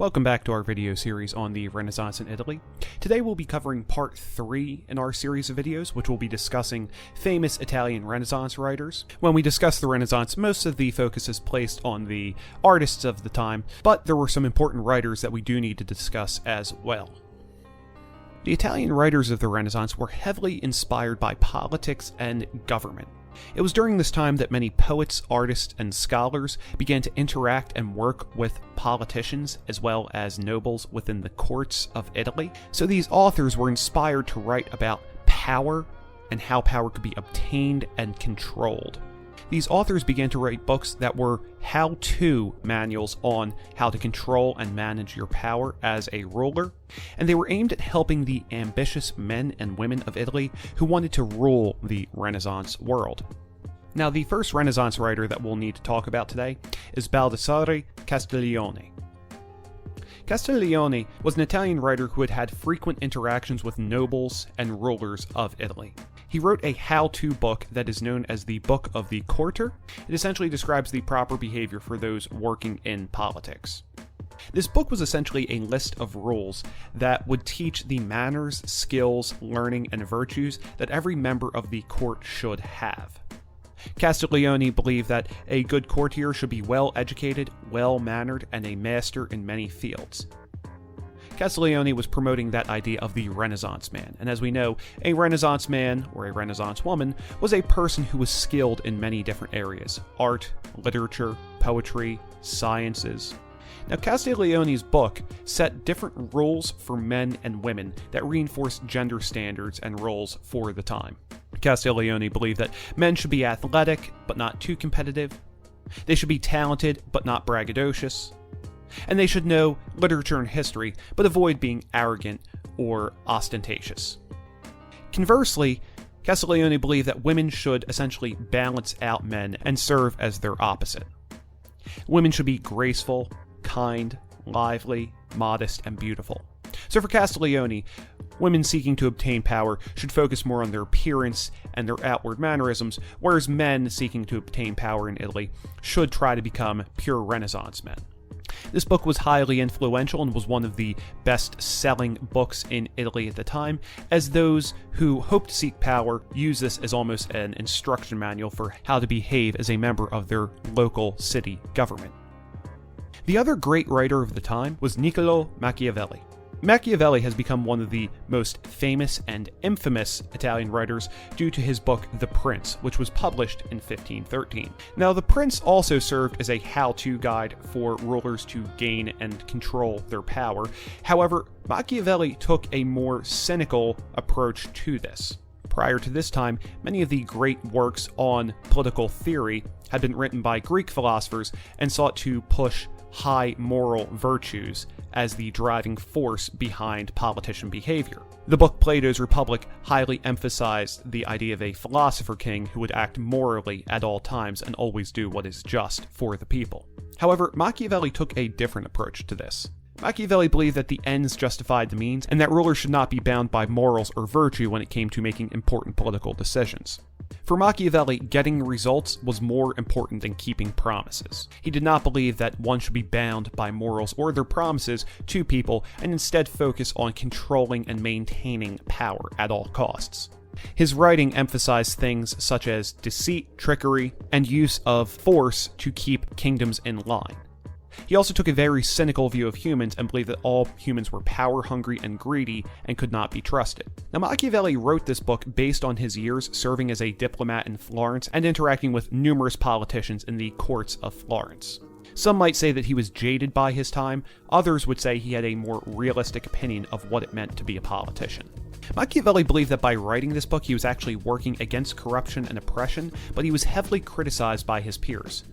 Welcome back to our video series on the Renaissance in Italy. Today we'll be covering part 3 in our series of videos, which will be discussing famous Italian Renaissance writers. When we discuss the Renaissance, most of the focus is placed on the artists of the time, but there were some important writers that we do need to discuss as well. The Italian writers of the Renaissance were heavily inspired by politics and government. It was during this time that many poets, artists, and scholars began to interact and work with politicians as well as nobles within the courts of Italy. So these authors were inspired to write about power and how power could be obtained and controlled. These authors began to write books that were how-to manuals on how to control and manage your power as a ruler, and they were aimed at helping the ambitious men and women of Italy who wanted to rule the Renaissance world. Now, the first Renaissance writer that we'll need to talk about today is Baldassare Castiglione. Castiglione was an Italian writer who had had frequent interactions with nobles and rulers of Italy. He wrote a how-to book that is known as the Book of the Courtier. It essentially describes the proper behavior for those working in politics. This book was essentially a list of rules that would teach the manners, skills, learning, and virtues that every member of the court should have. Castiglione believed that a good courtier should be well-educated, well-mannered, and a master in many fields. Castiglione was promoting that idea of the Renaissance man, and as we know, a Renaissance man, or a Renaissance woman, was a person who was skilled in many different areas: art, literature, poetry, sciences. Now, Castiglione's book set different rules for men and women that reinforced gender standards and roles for the time. Castiglione believed that men should be athletic, but not too competitive. They should be talented, but not braggadocious. And they should know literature and history, but avoid being arrogant or ostentatious. Conversely, Castiglione believed that women should essentially balance out men and serve as their opposite. Women should be graceful, kind, lively, modest, and beautiful. So for Castiglione, women seeking to obtain power should focus more on their appearance and their outward mannerisms, whereas men seeking to obtain power in Italy should try to become pure Renaissance men. This book was highly influential and was one of the best-selling books in Italy at the time, as those who hoped to seek power used this as almost an instruction manual for how to behave as a member of their local city government. The other great writer of the time was Niccolò Machiavelli. Machiavelli has become one of the most famous and infamous Italian writers due to his book The Prince, which was published in 1513. Now, The Prince also served as a how-to guide for rulers to gain and control their power. However, Machiavelli took a more cynical approach to this. Prior to this time, many of the great works on political theory had been written by Greek philosophers and sought to push high moral virtues as the driving force behind politician behavior. The book Plato's Republic highly emphasized the idea of a philosopher king who would act morally at all times and always do what is just for the people. However, Machiavelli took a different approach to this. Machiavelli believed that the ends justified the means, and that rulers should not be bound by morals or virtue when it came to making important political decisions. For Machiavelli, getting results was more important than keeping promises. He did not believe that one should be bound by morals or their promises to people, and instead focus on controlling and maintaining power at all costs. His writing emphasized things such as deceit, trickery, and use of force to keep kingdoms in line. He also took a very cynical view of humans and believed that all humans were power-hungry and greedy and could not be trusted. Now, Machiavelli wrote this book based on his years serving as a diplomat in Florence and interacting with numerous politicians in the courts of Florence. Some might say that he was jaded by his time, others would say he had a more realistic opinion of what it meant to be a politician. Machiavelli believed that by writing this book he was actually working against corruption and oppression, but he was heavily criticized by his peers.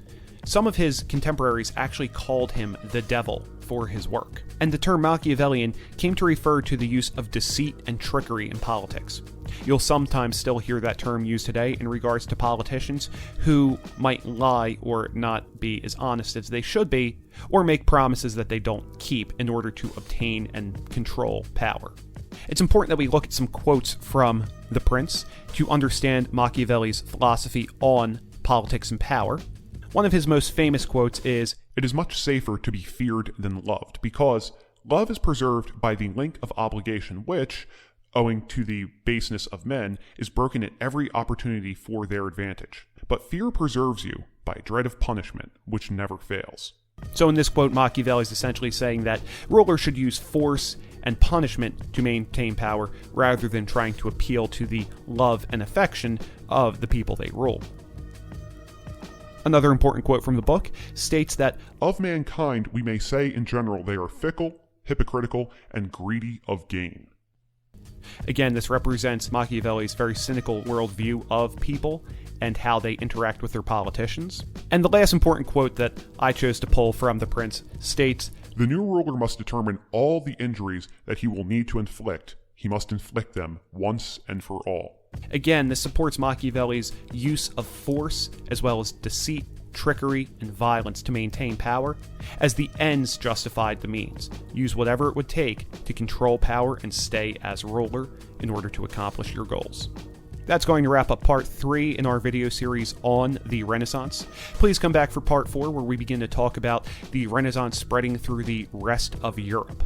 Some of his contemporaries actually called him the devil for his work, and the term Machiavellian came to refer to the use of deceit and trickery in politics. You'll sometimes still hear that term used today in regards to politicians who might lie or not be as honest as they should be, or make promises that they don't keep in order to obtain and control power. It's important that we look at some quotes from The Prince to understand Machiavelli's philosophy on politics and power. One of his most famous quotes is, It is much safer to be feared than loved, because love is preserved by the link of obligation, which, owing to the baseness of men, is broken at every opportunity for their advantage. But fear preserves you by dread of punishment, which never fails. So in this quote, Machiavelli is essentially saying that rulers should use force and punishment to maintain power rather than trying to appeal to the love and affection of the people they rule. Another important quote from the book states that, "Of mankind we may say in general they are fickle, hypocritical, and greedy of gain." Again, this represents Machiavelli's very cynical worldview of people and how they interact with their politicians. And the last important quote that I chose to pull from The Prince states, "The new ruler must determine all the injuries that he will need to inflict. He must inflict them once and for all." Again, this supports Machiavelli's use of force as well as deceit, trickery, and violence to maintain power, as the ends justified the means. Use whatever it would take to control power and stay as ruler in order to accomplish your goals. That's going to wrap up part 3 in our video series on the Renaissance. Please come back for part 4, where we begin to talk about the Renaissance spreading through the rest of Europe.